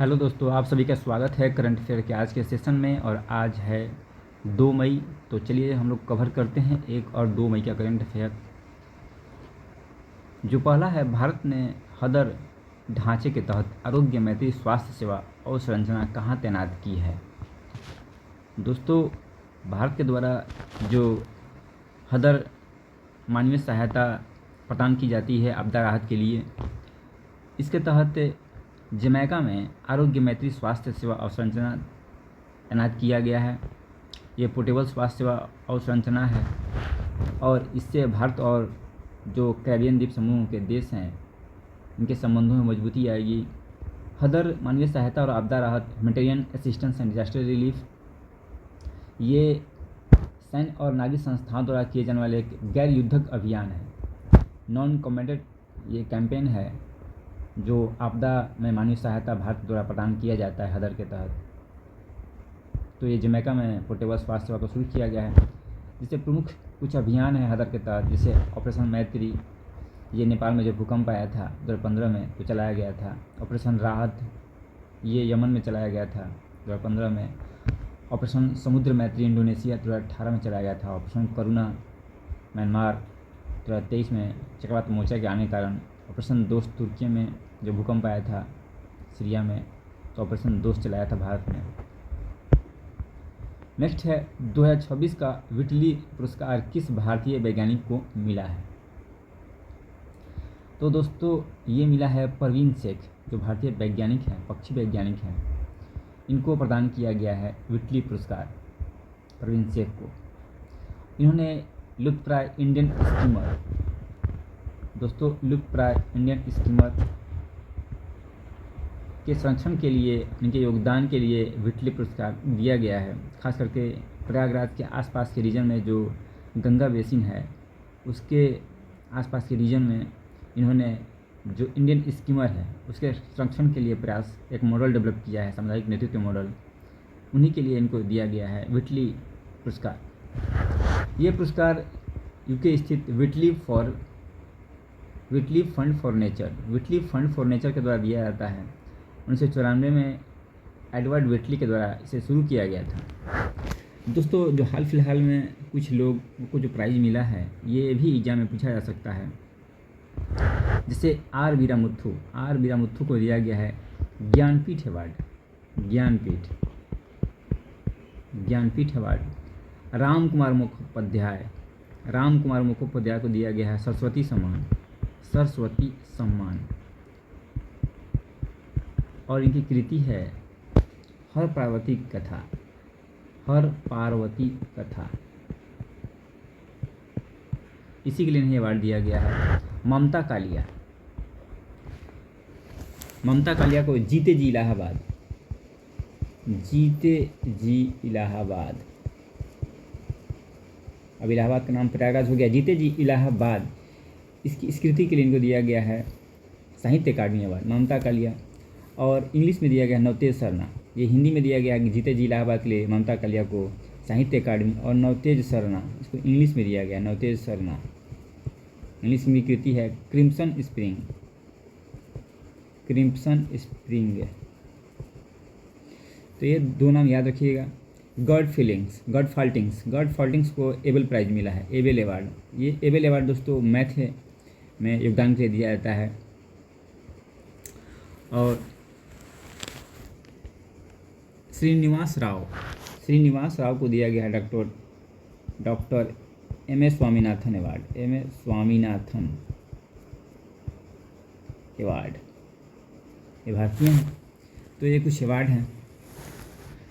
Hello दोस्तों, आप सभी का स्वागत है करंट अफेयर के आज के सेशन में। और आज है 2 मई। तो चलिए हम लोग कवर करते हैं 1 और 2 मई का करंट अफेयर। जो पहला है, भारत ने हदर ढांचे के तहत आरोग्य मैत्री स्वास्थ्य सेवा अवसंरचना कहाँ तैनात की है। दोस्तों, भारत के द्वारा जो हदर मानवीय सहायता प्रदान की जाती है आपदा राहत के लिए, इसके तहत जमैका में आरोग्य मैत्री स्वास्थ्य सेवा अवसंरचना तैनात किया गया है। ये पोर्टेबल स्वास्थ्य सेवा अवसंरचना है और इससे भारत और जो कैरिबियन द्वीप समूह के देश हैं, इनके संबंधों में मजबूती आएगी। हदर मानवीय सहायता और आपदा राहत, humanitarian assistance and disaster relief, ये सैन्य और नागरिक संस्थाओं द्वारा किए जाने वाले एक गैर युद्धक अभियान है। नॉन कॉम्बैटेड ये कैंपेन है जो आपदा में मानवीय सहायता भारत द्वारा प्रदान किया जाता है हदर के तहत। तो ये जमैका में पोर्टेबल स्वास्थ्य सेवा को शुरू किया गया है, जिससे प्रमुख कुछ अभियान है हदर के तहत, जैसे ऑपरेशन मैत्री, ये नेपाल में जो भूकंप आया था 2015 में तो चलाया गया था। ऑपरेशन राहत, ये यमन में चलाया गया था 2015 में। ऑपरेशन समुद्र मैत्री इंडोनेशिया 2018 में चलाया गया था। ऑपरेशन करुणा म्यांमार 2023 में चक्रवात मोर्चा के आने के कारण। ऑपरेशन दोस्त तुर्की में जो भूकंप आया था सीरिया में, तो ऑपरेशन दोस्त चलाया था भारत ने। नेक्स्ट है 2026 का विटली पुरस्कार किस भारतीय वैज्ञानिक को मिला है। तो दोस्तों, ये मिला है परवीन शेख, जो भारतीय वैज्ञानिक हैं, पक्षी वैज्ञानिक हैं। इनको प्रदान किया गया है विटली पुरस्कार, परवीन शेख को। इन्होंने लुप्तप्राय इंडियन स्कीमर, दोस्तों लुप्तप्राय इंडियन स्कीमर के संरक्षण के लिए, इनके योगदान के लिए विटली पुरस्कार दिया गया है। खास करके प्रयागराज के आसपास के रीजन में जो गंगा बेसिन है, उसके आसपास के रीजन में इन्होंने जो इंडियन स्कीमर है उसके संरक्षण के लिए प्रयास, एक मॉडल डेवलप किया है, सामुदायिक नेतृत्व मॉडल। उन्हीं के लिए इनको दिया गया है विटली पुरस्कार। ये पुरस्कार यूके स्थित विटली फंड फॉर नेचर के द्वारा दिया जाता है। 1994 में एडवर्ड विटली के द्वारा इसे शुरू किया गया था। दोस्तों, जो हाल फिलहाल में कुछ लोग को जो प्राइज़ मिला है, ये भी एग्जाम में पूछा जा सकता है। जैसे आर वीरामुथु को दिया गया है ज्ञानपीठ अवार्ड। ज्ञानपीठ अवार्ड। राम कुमार मुखोपाध्याय को दिया गया है सरस्वती सम्मान। और इनकी कृति है हर पार्वती कथा। इसी के लिए इन्हें अवार्ड दिया गया है। ममता कालिया को जीते जी इलाहाबाद। अब इलाहाबाद का नाम प्रयागराज हो गया। जीते जी इलाहाबाद, इसकी स्कृति के लिए इनको दिया गया है साहित्य अकादमी अवार्ड, ममता कालिया। और इंग्लिश में दिया गया नवतेज सरना। ये हिंदी में दिया गया है जीते जी इलाहाबाद के लिए ममता कालिया को साहित्य अकादमी, और नवतेज सरना इसको इंग्लिश में दिया गया नवतेज सरना। इंग्लिश में कृति है क्रिम्सन स्प्रिंग। तो ये दो नाम याद रखिएगा। गॉड फाल्टिंग्स को एबल प्राइज मिला है, एबल अवार्ड। ये एबल अवार्ड दोस्तों मैथ में योगदान के लिए दिया जाता है। और श्रीनिवास राव को दिया गया है doctor M A Swaminathan award. ये भारतीय हैं। तो ये कुछ अवार्ड हैं।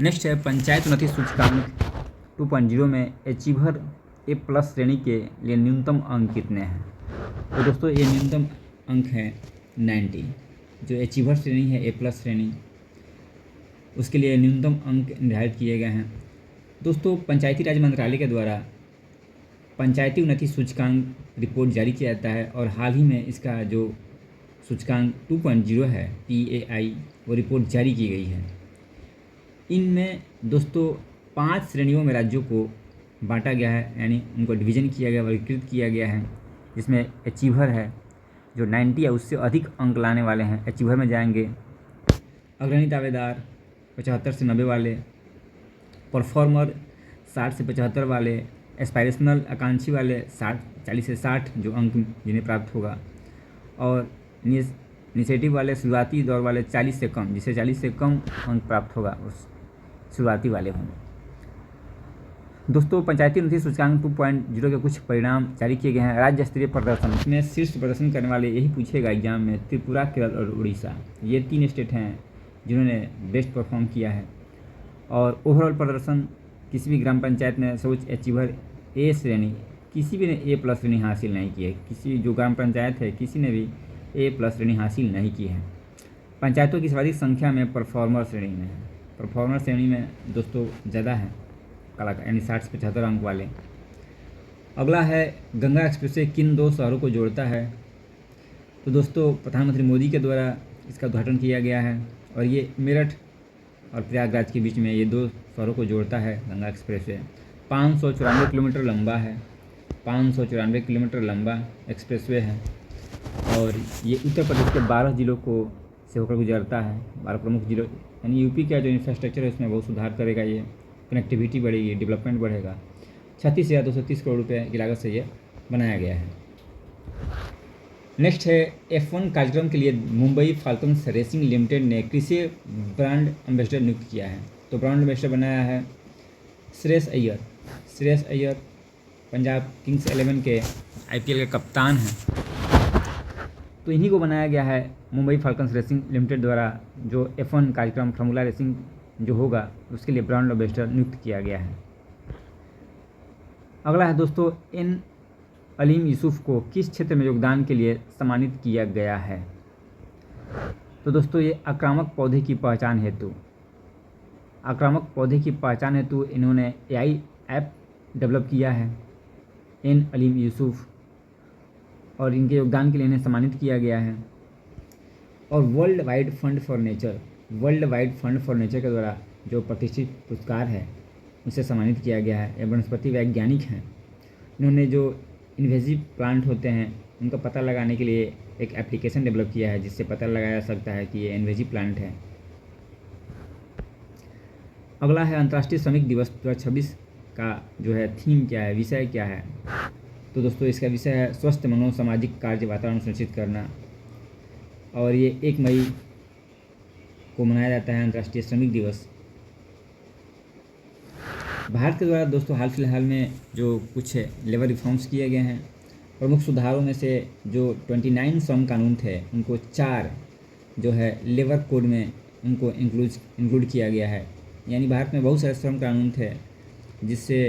नेक्स्ट है पंचायत उन्नति सूचकांक 2.0 में अचीवर A+ श्रेणी के लिए न्यूनतम अंक कितने हैं। तो दोस्तों, ये न्यूनतम अंक है 90। जो अचीवर श्रेणी है A+ श्रेणी, उसके लिए न्यूनतम अंक निर्धारित किए गए हैं। दोस्तों, पंचायती राज मंत्रालय के द्वारा पंचायती उन्नति सूचकांक रिपोर्ट जारी किया जाता है, और हाल ही में इसका जो सूचकांक 2.0 है PAI, वो रिपोर्ट जारी की गई है। इनमें दोस्तों 5 श्रेणियों में राज्यों को बांटा गया है, यानी उनको डिवीज़न किया गया, वर्गीकृत किया गया है। जिसमें अचीवर है, जो 90 या उससे अधिक अंक लाने वाले हैं, अचीवर में जाएंगे। अग्रणी दावेदार 75 से 90 वाले, परफॉर्मर 60 से 75 वाले, एस्पायरेशनल आकांक्षी वाले 40 से 60 जो अंक जिन्हें प्राप्त होगा, और इनिशिएटिव वाले शुरुआती दौर वाले 40 से कम, जिसे 40 से कम अंक प्राप्त होगा उस शुरुआती वाले होंगे। दोस्तों पंचायती उन्नति सूचकांक 2.0 के कुछ परिणाम जारी किए गए हैं। राज्य स्तरीय प्रदर्शन, इसमें शीर्ष प्रदर्शन करने वाले यही पूछेगा एग्जाम में, त्रिपुरा, केरल और उड़ीसा, ये 3 स्टेट हैं जिन्होंने बेस्ट परफॉर्म किया है। और ओवरऑल प्रदर्शन, किसी भी ग्राम पंचायत ने सर्वोच्च अचीवर ए श्रेणी, किसी भी ने A+ श्रेणी हासिल नहीं की है। किसी जो ग्राम पंचायत है किसी ने भी A+ श्रेणी हासिल नहीं की है। पंचायतों की सर्वाधिक संख्या में परफॉर्मर श्रेणी में है। परफॉर्मर श्रेणी में दोस्तों ज़्यादा है कलाकार, यानी 60 से 75 अंक वाले। अगला है गंगा एक्सप्रेसवे किन 2 शहरों को जोड़ता है। तो दोस्तों प्रधानमंत्री मोदी के द्वारा इसका उद्घाटन किया गया है और ये मेरठ और प्रयागराज के बीच में ये 2 शहरों को जोड़ता है गंगा एक्सप्रेसवे। 594 किलोमीटर लंबा है, 594 किलोमीटर लंबा एक्सप्रेसवे है और ये उत्तर प्रदेश के 12 जिलों को से होकर गुजरता है। 12 प्रमुख जिलों, यानी यूपी का जो इंफ्रास्ट्रक्चर है उसमें बहुत सुधार करेगा। ये कनेक्टिविटी बढ़ेगी, डेवलपमेंट बढ़ेगा। 36,230 करोड़ रुपये की लागत से ये बनाया गया है। नेक्स्ट है F1 कार्यक्रम के लिए मुंबई फाल्कन्स रेसिंग लिमिटेड ने किसे ब्रांड एम्बेसडर नियुक्त किया है। तो ब्रांड एम्बेसडर बनाया है श्रेयस अय्यर। श्रेयस अय्यर पंजाब किंग्स 11 के IPL के कप्तान हैं, तो इन्हीं को बनाया गया है मुंबई फाल्कन्स रेसिंग लिमिटेड द्वारा। जो F1 कार्यक्रम फार्मूला रेसिंग जो होगा उसके लिए ब्रांड एम्बेसडर नियुक्त किया गया है। अगला है दोस्तों N अलीम यूसुफ को किस क्षेत्र में योगदान के लिए सम्मानित किया गया है। तो दोस्तों ये आक्रामक पौधे की पहचान हेतु इन्होंने AI ऐप डेवलप किया है, N अलीम यूसुफ, और इनके योगदान के लिए इन्हें सम्मानित किया गया है। और world wide fund for nature के द्वारा जो प्रतिष्ठित पुरस्कार है उसे सम्मानित किया गया है। ये वनस्पति वैज्ञानिक हैं। इन्होंने जो इन्वेजिव प्लांट होते हैं उनका पता लगाने के लिए एक एप्लीकेशन डेवलप किया है जिससे पता लगाया जा सकता है कि ये इन्वेजिव प्लांट है। अगला है अंतर्राष्ट्रीय श्रमिक दिवस 2026 का जो है थीम क्या है, विषय क्या है। तो दोस्तों इसका विषय है स्वस्थ मनोसामाजिक कार्य वातावरण सुनिश्चित करना, और ये 1 मई को मनाया जाता है अंतर्राष्ट्रीय श्रमिक दिवस। भारत के द्वारा दोस्तों हाल फिलहाल में जो कुछ लेबर रिफॉर्म्स किए गए हैं, प्रमुख सुधारों में से जो 29 श्रम कानून थे उनको 4 जो है लेबर कोड में उनको इंक्लूड किया गया है। यानी भारत में बहुत सारे श्रम कानून थे जिससे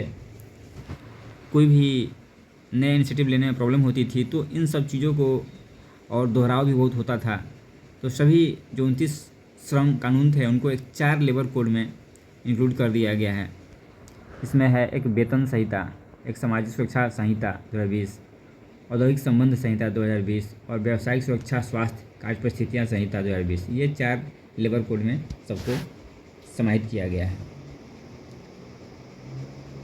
कोई भी नए इनिशिएटिव लेने में प्रॉब्लम होती थी, तो इन सब चीज़ों को, और दोहराव भी बहुत होता था, तो सभी जो 29 श्रम कानून थे उनको एक 4 लेबर कोड में इंक्लूड कर दिया गया है। इसमें है एक वेतन संहिता, एक सामाजिक सुरक्षा संहिता 2020, औद्योगिक संबंध संहिता 2020 और व्यावसायिक सुरक्षा स्वास्थ्य कार्य परिस्थितियाँ संहिता 2020। ये 4 लेबर कोड में सबको समाहित किया गया है।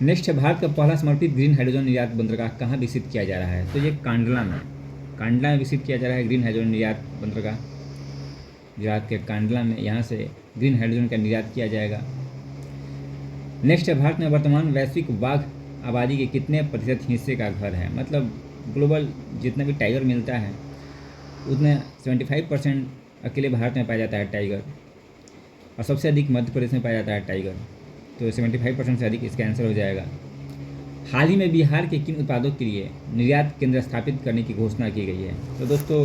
नेक्स्ट है भारत का पहला समर्पित ग्रीन हाइड्रोजन निर्यात बंदरगाह कहाँ विकसित किया जा रहा है। तो ये कांडला में विकसित किया जा रहा है ग्रीन हाइड्रोजन निर्यात बंदरगाह। गुजरात के कांडला में यहाँ से ग्रीन हाइड्रोजन का निर्यात किया जाएगा। नेक्स्ट है भारत में वर्तमान वैश्विक बाघ आबादी के कितने प्रतिशत हिस्से का घर है। मतलब ग्लोबल जितना भी टाइगर मिलता है उतने 75% अकेले भारत में पाया जाता है टाइगर, और सबसे अधिक मध्य प्रदेश में पाया जाता है टाइगर। तो 75% से अधिक इसका आंसर हो जाएगा। हाल ही में बिहार के किन उत्पादों के लिए निर्यात केंद्र स्थापित करने की घोषणा की गई है। तो दोस्तों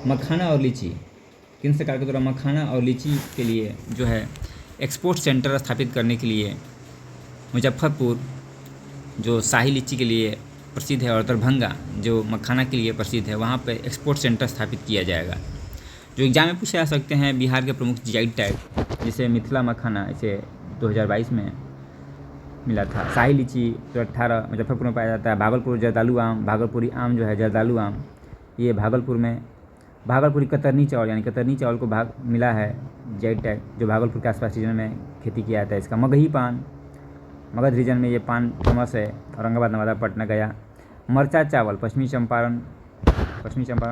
मखाना और लीची, केंद्र सरकार के द्वारा मखाना और लीची के लिए जो है एक्सपोर्ट सेंटर स्थापित करने के लिए मुजफ्फरपुर जो शाही लीची के लिए प्रसिद्ध है और दरभंगा जो मखाना के लिए प्रसिद्ध है, वहाँ पे एक्सपोर्ट सेंटर स्थापित किया जाएगा। जो एग्जाम में पूछे जा सकते हैं बिहार के प्रमुख GI टैग, जैसे मिथिला मखाना इसे 2022 में मिला था। शाही लीची 2018 मुजफ्फरपुर में पाया जाता है। भागलपुर जर्दालू आम, भागलपुरी आम जो है जर्दालू आम, ये भागलपुर में। भागलपुरी कतरनी चावल, यानी कतरनी चावल को मिला है GI टैग, जो भागलपुर के आसपास रीजन में खेती किया जाता है। इसका मगही पान, मगध रीजन में ये पान फेमस है। औरंगाबाद, नवादा, पटना, गया। मरचा चावल पश्चिमी चंपारण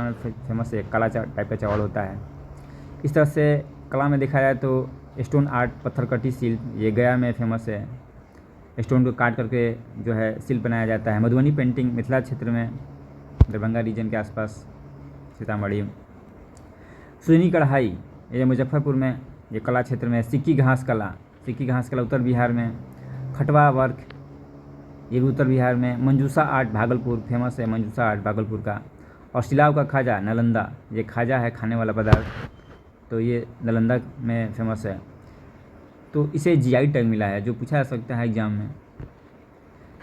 में फेमस है, काला टाइप का चावल होता है। इस तरह से कला में देखा जाए तो स्टोन आर्ट, पत्थर कटी शिल्प, ये गया में फेमस है। स्टोन को काट करके जो है शिल्प बनाया जाता है। मधुबनी पेंटिंग मिथिला क्षेत्र में, दरभंगा रीजन के आसपास, सीतामढ़ी। सुनी कढ़ाई, ये मुजफ्फरपुर में, ये कला क्षेत्र में। सिक्की घास कला, सिक्की घास कला उत्तर बिहार में। खटवा वर्क, ये भी उत्तर बिहार में। मंजूसा आर्ट भागलपुर, फेमस है मंजूसा आर्ट भागलपुर का। और सिलाव का खाजा नालंदा, ये खाजा है खाने वाला पदार्थ, तो ये नालंदा में फेमस है। तो इसे जीआई टैग मिला है, जो पूछा जा सकता है एग्ज़ाम में।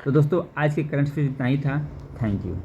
तो दोस्तों आज के करंट अफेयर इतना ही था। Thank you.